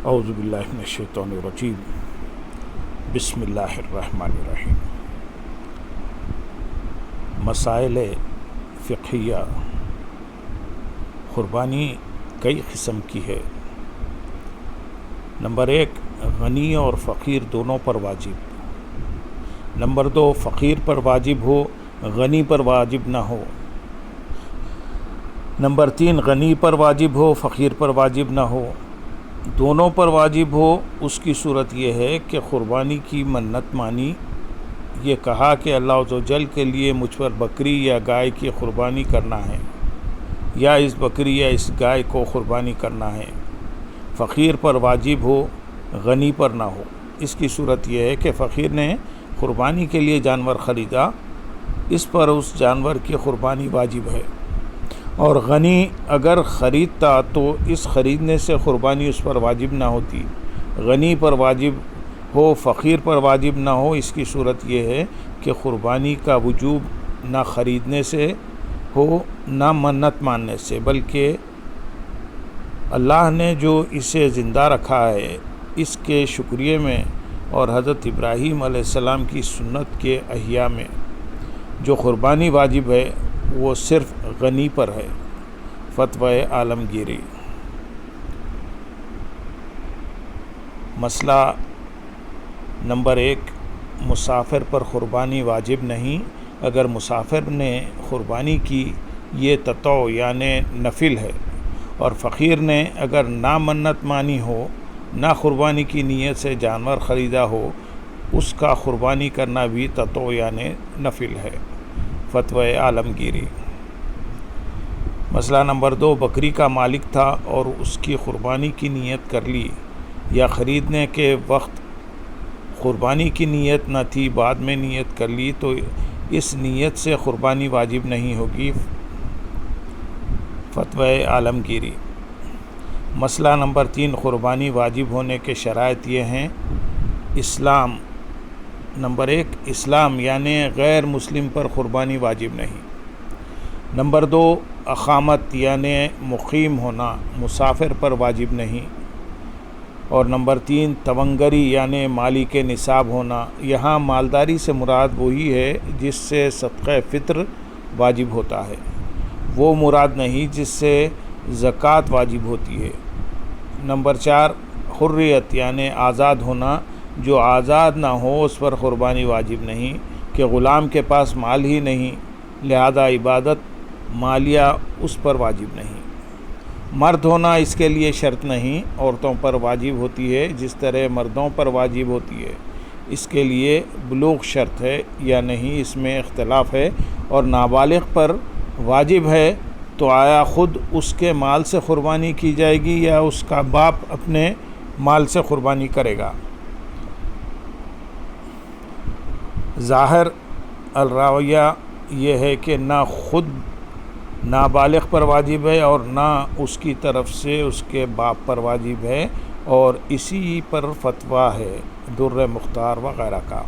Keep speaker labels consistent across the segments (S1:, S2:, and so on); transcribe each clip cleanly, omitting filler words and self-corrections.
S1: اعوذ باللہ من الشیطان الرجیم بسم اللہ الرحمن الرحیم۔ مسائل فقہیہ۔ قربانی کئی قسم کی ہے۔ نمبر 1، غنی اور فقیر دونوں پر واجب۔ نمبر 2، فقیر پر واجب ہو، غنی پر واجب نہ ہو۔ نمبر 3، غنی پر واجب ہو، فقیر پر واجب نہ ہو۔ دونوں پر واجب ہو، اس کی صورت یہ ہے کہ قربانی کی منت مانی، یہ کہا کہ اللہ عز و جل کے لیے مجھ پر بکری یا گائے کی قربانی کرنا ہے، یا اس بکری یا اس گائے کو قربانی کرنا ہے۔ فقیر پر واجب ہو، غنی پر نہ ہو۔ اس کی صورت یہ ہے کہ فقیر نے قربانی کے لیے جانور خریدا، اس پر اس جانور کی قربانی واجب ہے، اور غنی اگر خریدتا تو اس خریدنے سے قربانی اس پر واجب نہ ہوتی۔ غنی پر واجب ہو، فقیر پر واجب نہ ہو۔ اس کی صورت یہ ہے کہ قربانی کا وجوب نہ خریدنے سے ہو نہ منت ماننے سے، بلکہ اللہ نے جو اسے زندہ رکھا ہے اس کے شکریہ میں، اور حضرت ابراہیم علیہ السلام کی سنت کے احیاء میں جو قربانی واجب ہے وہ صرف غنی پر ہے۔ فتوی عالمگیری۔ مسئلہ نمبر 1، مسافر پر قربانی واجب نہیں۔ اگر مسافر نے قربانی کی، یہ تطوع یعنی نفل ہے، اور فقیر نے اگر نہ منت مانی ہو، نہ قربانی کی نیت سے جانور خریدا ہو، اس کا قربانی کرنا بھی تطوع یعنی نفل ہے۔ فتوی عالمگیری۔ مسئلہ نمبر 2، بکری کا مالک تھا اور اس کی قربانی کی نیت کر لی، یا خریدنے کے وقت قربانی کی نیت نہ تھی، بعد میں نیت کر لی، تو اس نیت سے قربانی واجب نہیں ہوگی۔ فتوی عالمگیری۔ مسئلہ نمبر 3، قربانی واجب ہونے کے شرائط یہ ہیں۔ اسلام۔ نمبر 1، اسلام یعنی غیر مسلم پر قربانی واجب نہیں۔ نمبر 2، اقامت یعنی مقیم ہونا، مسافر پر واجب نہیں۔ اور نمبر 3، تونگری یعنی مالی کے نصاب ہونا۔ یہاں مالداری سے مراد وہی ہے جس سے صدقہ فطر واجب ہوتا ہے، وہ مراد نہیں جس سے زکوٰۃ واجب ہوتی ہے۔ نمبر 4، حریت یعنی آزاد ہونا، جو آزاد نہ ہو اس پر قربانی واجب نہیں، کہ غلام کے پاس مال ہی نہیں، لہذا عبادت مالیہ اس پر واجب نہیں۔ مرد ہونا اس کے لیے شرط نہیں، عورتوں پر واجب ہوتی ہے جس طرح مردوں پر واجب ہوتی ہے۔ اس کے لیے بلوغ شرط ہے یا نہیں، اس میں اختلاف ہے۔ اور نابالغ پر واجب ہے تو آیا خود اس کے مال سے قربانی کی جائے گی یا اس کا باپ اپنے مال سے قربانی کرے گا؟ ظاہر الراویہ یہ ہے کہ نہ خود نابالغ پر واجب ہے اور نہ اس کی طرف سے اس کے باپ پر واجب ہے، اور اسی پر فتویٰ ہے در مختار وغیرہ کا۔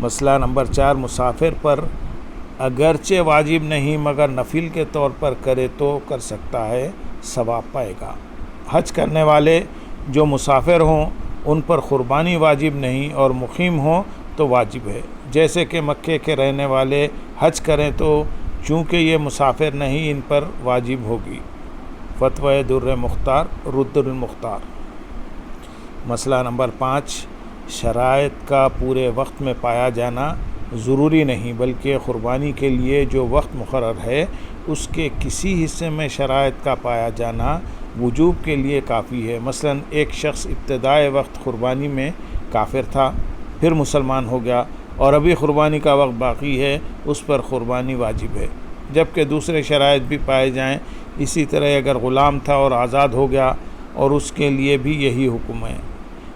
S1: مسئلہ نمبر 4، مسافر پر اگرچہ واجب نہیں مگر نفل کے طور پر کرے تو کر سکتا ہے، ثواب پائے گا۔ حج کرنے والے جو مسافر ہوں ان پر قربانی واجب نہیں، اور مقیم ہوں تو واجب ہے۔ جیسے کہ مکے کے رہنے والے حج کریں تو چونکہ یہ مسافر نہیں ان پر واجب ہوگی۔ فتوی در مختار رد المختار۔ مسئلہ نمبر 5، شرائط کا پورے وقت میں پایا جانا ضروری نہیں، بلکہ قربانی کے لیے جو وقت مقرر ہے اس کے کسی حصے میں شرائط کا پایا جانا وجوب کے لیے کافی ہے۔ مثلا ایک شخص ابتدائے وقت قربانی میں کافر تھا، پھر مسلمان ہو گیا اور ابھی قربانی کا وقت باقی ہے، اس پر قربانی واجب ہے، جبکہ دوسرے شرائط بھی پائے جائیں۔ اسی طرح اگر غلام تھا اور آزاد ہو گیا اور اس کے لیے بھی یہی حکم ہے۔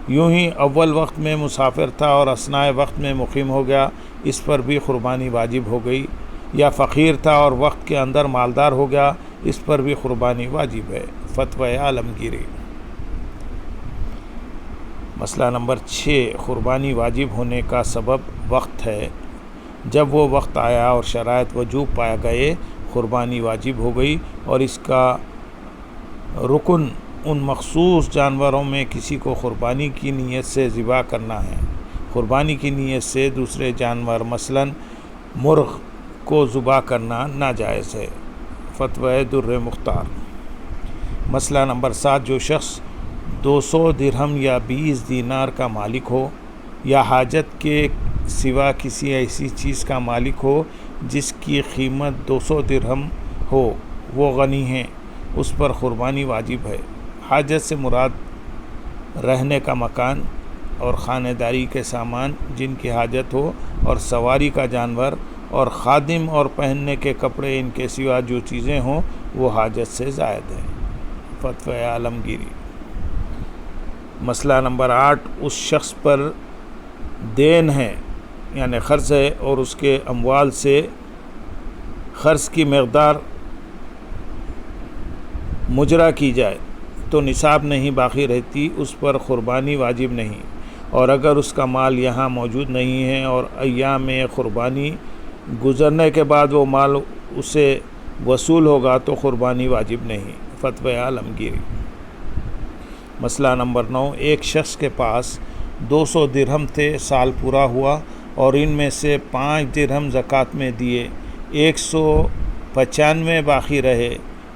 S1: یوں ہی اول وقت میں مسافر تھا اور اثناء وقت میں مقیم ہو گیا، اس پر بھی قربانی واجب ہو گئی۔ یا فقیر تھا اور وقت کے اندر مالدار ہو گیا، اس پر بھی قربانی واجب ہے۔ فتوی عالمگیری۔ مسئلہ نمبر 6، قربانی واجب ہونے کا سبب وقت ہے۔ جب وہ وقت آیا اور شرائط وجوب پایا گئے، قربانی واجب ہو گئی، اور اس کا رکن ان مخصوص جانوروں میں کسی کو قربانی کی نیت سے ذبح کرنا ہے۔ قربانی کی نیت سے دوسرے جانور مثلاً مرغ کو ذبح کرنا ناجائز ہے۔ فتویٰ در مختار۔ مسئلہ نمبر 7، جو شخص 200 درہم یا 20 دینار کا مالک ہو یا حاجت کے سوا کسی ایسی چیز کا مالک ہو جس کی قیمت 200 درہم ہو، وہ غنی ہے، اس پر قربانی واجب ہے۔ حاجت سے مراد رہنے کا مکان اور خانہ داری کے سامان جن کی حاجت ہو، اور سواری کا جانور اور خادم اور پہننے کے کپڑے، ان کے سوا جو چیزیں ہوں وہ حاجت سے زائد ہیں۔ فتویٰ عالمگیری۔ مسئلہ نمبر 8، اس شخص پر دین ہے یعنی قرض ہے اور اس کے اموال سے قرض کی مقدار مجرا کی جائے تو نصاب نہیں باقی رہتی، اس پر قربانی واجب نہیں، اور اگر اس کا مال یہاں موجود نہیں ہے اور ایام قربانی گزرنے کے بعد وہ مال اسے وصول ہوگا تو قربانی واجب نہیں۔ فتویٰ عالمگیری۔ مسئلہ نمبر 9، ایک شخص کے پاس 200 درہم تھے، سال پورا ہوا اور ان میں سے 5 درہم زکوٰۃ میں دیے، 195 باقی رہے۔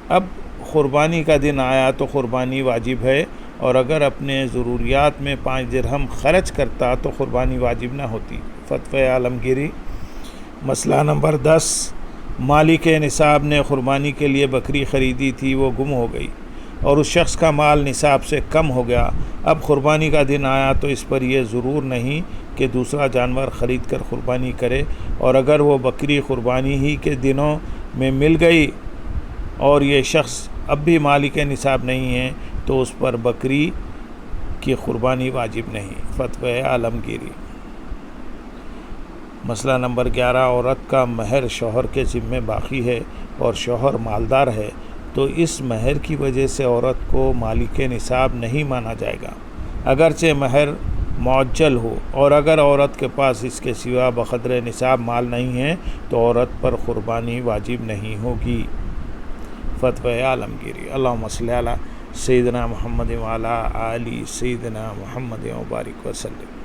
S1: اب قربانی کا دن آیا تو قربانی واجب ہے، اور اگر اپنے ضروریات میں 5 درہم خرچ کرتا تو قربانی واجب نہ ہوتی۔ فتویٰ عالمگیری۔ مسئلہ نمبر 10، مالک نصاب نے قربانی کے لیے بکری خریدی تھی، وہ گم ہو گئی اور اس شخص کا مال نصاب سے کم ہو گیا۔ اب قربانی کا دن آیا تو اس پر یہ ضرور نہیں کہ دوسرا جانور خرید کر قربانی کرے، اور اگر وہ بکری قربانی ہی کے دنوں میں مل گئی اور یہ شخص اب بھی مالک نصاب نہیں ہے تو اس پر بکری کی قربانی واجب نہیں۔ فتویٰ عالمگیری۔ مسئلہ نمبر 11، عورت کا مہر شوہر کے ذمے باقی ہے اور شوہر مالدار ہے تو اس مہر کی وجہ سے عورت کو مالک نصاب نہیں مانا جائے گا، اگرچہ مہر معجل ہو، اور اگر عورت کے پاس اس کے سوا بقدر نصاب مال نہیں ہے تو عورت پر قربانی واجب نہیں ہوگی۔ فتویٰ عالمگیری۔ اللہم صلی علی سیدنا محمد وعلی آل سیدنا محمد وبارک وسلم۔